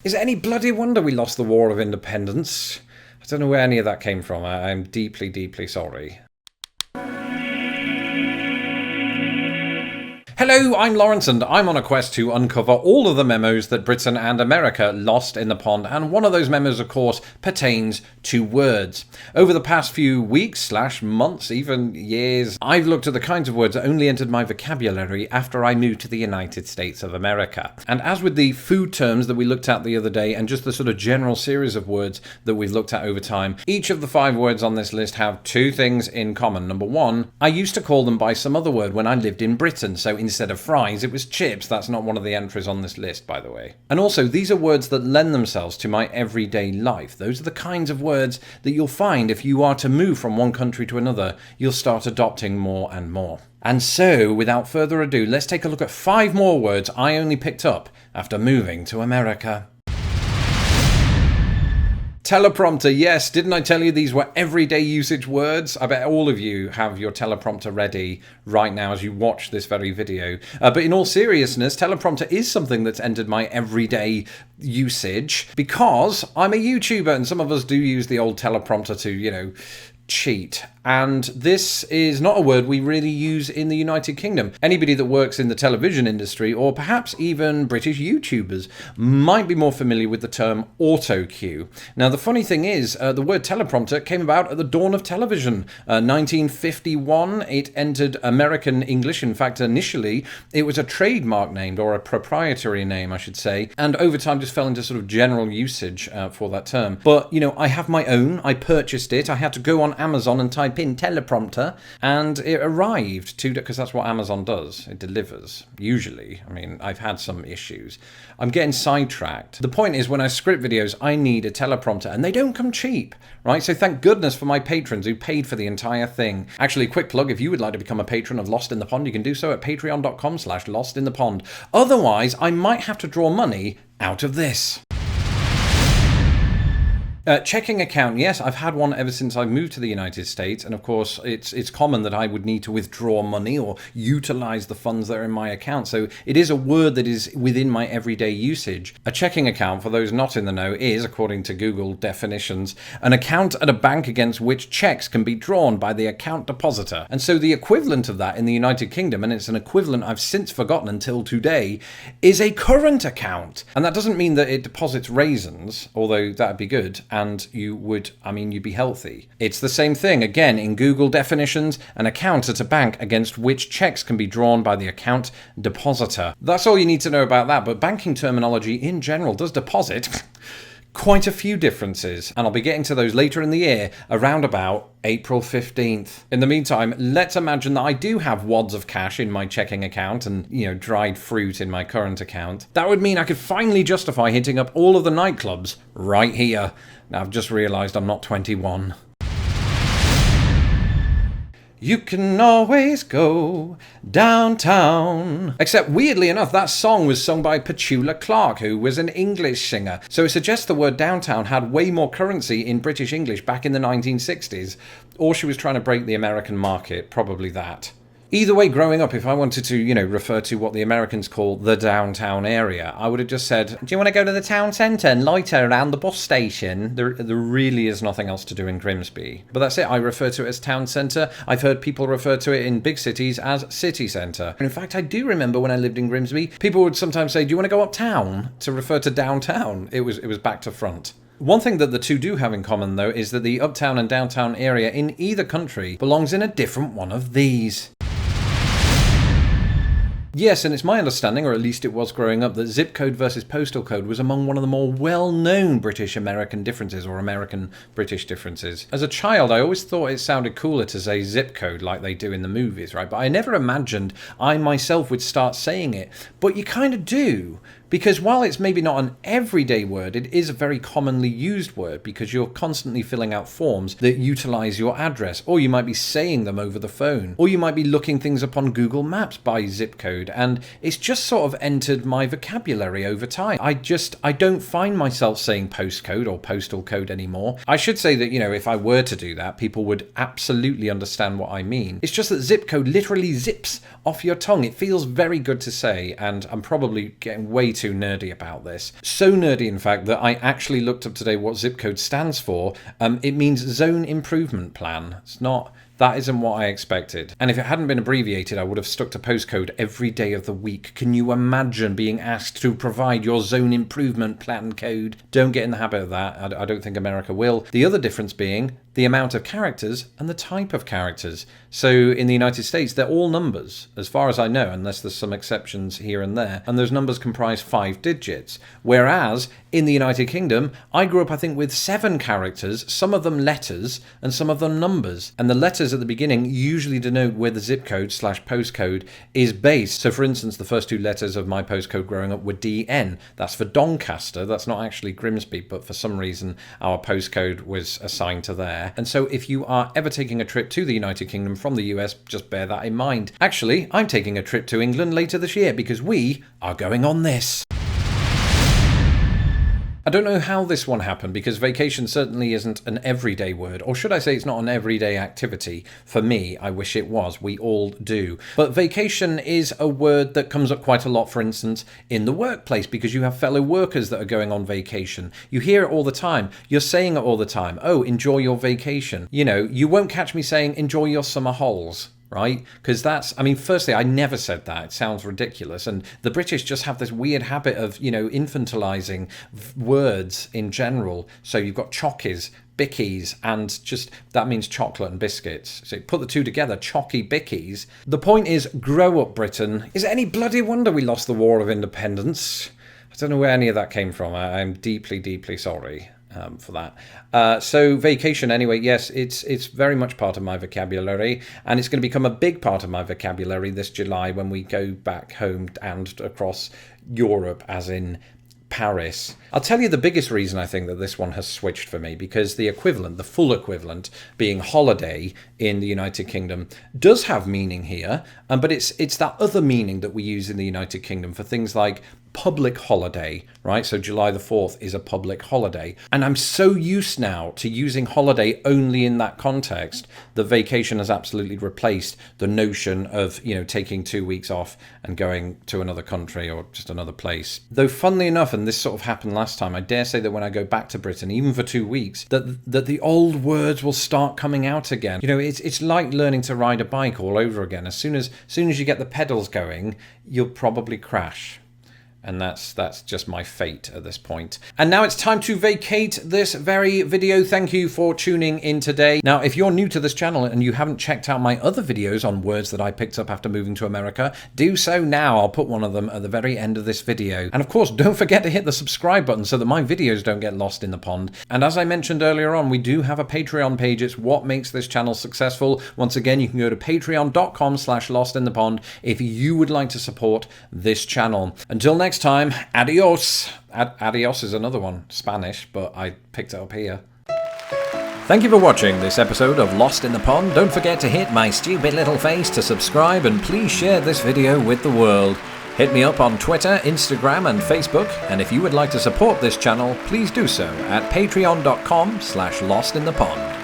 Is it any bloody wonder we lost the War of Independence? I don't know where any of that came from. I'm deeply, deeply sorry. Hello, I'm Lawrence and I'm on a quest to uncover all of the memos that Britain and America lost in the pond, and one of those memos, of course, pertains to words. Over the past few weeks / months, even years, I've looked at the kinds of words that only entered my vocabulary after I moved to the United States of America. And as with the food terms that we looked at the other day, and just the sort of general series of words that we've looked at over time, each of the 5 words on this list have 2 things in common. Number 1, I used to call them by some other word when I lived in Britain, so instead of fries, it was chips. That's not one of the entries on this list, by the way. And also, these are words that lend themselves to my everyday life. Those are the kinds of words that you'll find if you are to move from one country to another, you'll start adopting more and more. And so, without further ado, let's take a look at 5 more words I only picked up after moving to America. Teleprompter, yes, didn't I tell you these were everyday usage words? I bet all of you have your teleprompter ready right now as you watch this very video. But in all seriousness, teleprompter is something that's entered my everyday usage because I'm a YouTuber and some of us do use the old teleprompter to, cheat. And this is not a word we really use in the United Kingdom. Anybody that works in the television industry, or perhaps even British YouTubers, might be more familiar with the term auto cue. Now, the funny thing is, the word teleprompter came about at the dawn of television. 1951, it entered American English. In fact, initially, it was a trademark name, or a proprietary name, I should say, and over time just fell into sort of general usage for that term. But, I have my own. I purchased it. I had to go on Amazon and type in teleprompter, and it arrived because that's what Amazon does. It delivers, usually. I mean, I've had some issues. I'm getting sidetracked. The point is, when I script videos, I need a teleprompter, and they don't come cheap, right? So thank goodness for my patrons who paid for the entire thing. Actually, quick plug, if you would like to become a patron of Lost in the Pond, you can do so at patreon.com/lostinthepond. Otherwise, I might have to draw money out of this. Checking account, yes, I've had one ever since I moved to the United States, and of course it's common that I would need to withdraw money or utilize the funds that are in my account, so it is a word that is within my everyday usage. A checking account, for those not in the know, is, according to Google definitions, an account at a bank against which checks can be drawn by the account depositor. And so the equivalent of that in the United Kingdom, and it's an equivalent I've since forgotten until today, is a current account. And that doesn't mean that it deposits raisins, although that'd be good, and you'd be healthy. It's the same thing, again, in Google definitions, an account at a bank against which checks can be drawn by the account depositor. That's all you need to know about that, but banking terminology in general does deposit quite a few differences, and I'll be getting to those later in the year, around about April 15th. In the meantime, let's imagine that I do have wads of cash in my checking account and, dried fruit in my current account. That would mean I could finally justify hitting up all of the nightclubs right here. Now, I've just realised I'm not 21. You can always go downtown. Except, weirdly enough, that song was sung by Petula Clark, who was an English singer. So it suggests the word downtown had way more currency in British English back in the 1960s. Or she was trying to break the American market, probably that. Either way, growing up, if I wanted to, refer to what the Americans call the downtown area, I would have just said, do you want to go to the town centre and loiter around the bus station? There really is nothing else to do in Grimsby. But that's it, I refer to it as town centre. I've heard people refer to it in big cities as city centre. And in fact, I do remember when I lived in Grimsby, people would sometimes say, do you want to go uptown? To refer to downtown. It was back to front. One thing that the two do have in common, though, is that the uptown and downtown area in either country belongs in a different one of these. Yes, and it's my understanding, or at least it was growing up, that zip code versus postal code was among one of the more well-known British-American differences, or American-British differences. As a child, I always thought it sounded cooler to say zip code like they do in the movies, right? But I never imagined I myself would start saying it. But you kind of do. Because while it's maybe not an everyday word, it is a very commonly used word because you're constantly filling out forms that utilize your address, or you might be saying them over the phone, or you might be looking things up on Google Maps by zip code, and it's just sort of entered my vocabulary over time. I don't find myself saying postcode or postal code anymore. I should say that, if I were to do that, people would absolutely understand what I mean. It's just that zip code literally zips off your tongue. It feels very good to say, and I'm probably getting way too nerdy about this. So nerdy, in fact, that I actually looked up today what zip code stands for. It means Zone Improvement Plan. That isn't what I expected. And if it hadn't been abbreviated, I would have stuck to postcode every day of the week. Can you imagine being asked to provide your zone improvement plan code? Don't get in the habit of that. I don't think America will. The other difference being the amount of characters and the type of characters. So in the United States, they're all numbers, as far as I know, unless there's some exceptions here and there. And those numbers comprise 5 digits. Whereas in the United Kingdom, I grew up, I think, with 7 characters, some of them letters and some of them numbers. And the letters at the beginning usually denote where the zip code / postcode is based. So for instance, the first 2 letters of my postcode growing up were DN. That's for Doncaster. That's not actually Grimsby, but for some reason our postcode was assigned to there. And so if you are ever taking a trip to the United Kingdom from the US, just bear that in mind. Actually, I'm taking a trip to England later this year because we are going on this. I don't know how this one happened because vacation certainly isn't an everyday word, or should I say it's not an everyday activity. For me, I wish it was. We all do. But vacation is a word that comes up quite a lot, for instance, in the workplace because you have fellow workers that are going on vacation. You hear it all the time. You're saying it all the time. Oh, enjoy your vacation. You know, you won't catch me saying enjoy your summer holes. Right? Because firstly, I never said that. It sounds ridiculous. And the British just have this weird habit of, infantilizing words in general. So you've got chockies, bickies, and just that means chocolate and biscuits. So you put the two together, chocky bickies. The point is, grow up, Britain. Is it any bloody wonder we lost the War of Independence? I don't know where any of that came from. I'm deeply, deeply sorry. For that. So vacation anyway, yes, it's very much part of my vocabulary, and it's going to become a big part of my vocabulary this July when we go back home and across Europe, as in Paris. I'll tell you the biggest reason I think that this one has switched for me, because the equivalent, the full equivalent, being holiday in the United Kingdom, does have meaning here, but it's that other meaning that we use in the United Kingdom for things like public holiday, right? So July the 4th is a public holiday. And I'm so used now to using holiday only in that context that vacation has absolutely replaced the notion of, taking 2 weeks off and going to another country or just another place. Though funnily enough, and this sort of happened last time, I dare say that when I go back to Britain, even for 2 weeks, that the old words will start coming out again. It's like learning to ride a bike all over again. As soon as you get the pedals going, you'll probably crash. And that's just my fate at this point. And now it's time to vacate this very video. Thank you for tuning in today. Now, if you're new to this channel and you haven't checked out my other videos on words that I picked up after moving to America, do so now. I'll put one of them at the very end of this video. And of course, don't forget to hit the subscribe button so that my videos don't get lost in the pond. And as I mentioned earlier on, we do have a Patreon page. It's what makes this channel successful. Once again, you can go to patreon.com/lostinthepond if you would like to support this channel. Until next time, adios. Adios is another one, Spanish, but I picked it up here. Thank you for watching this episode of Lost in the Pond. Don't forget to hit my stupid little face to subscribe, and please share this video with the world. Hit me up on Twitter, Instagram and Facebook, and if you would like to support this channel, please do so at patreon.com/lostinthepond.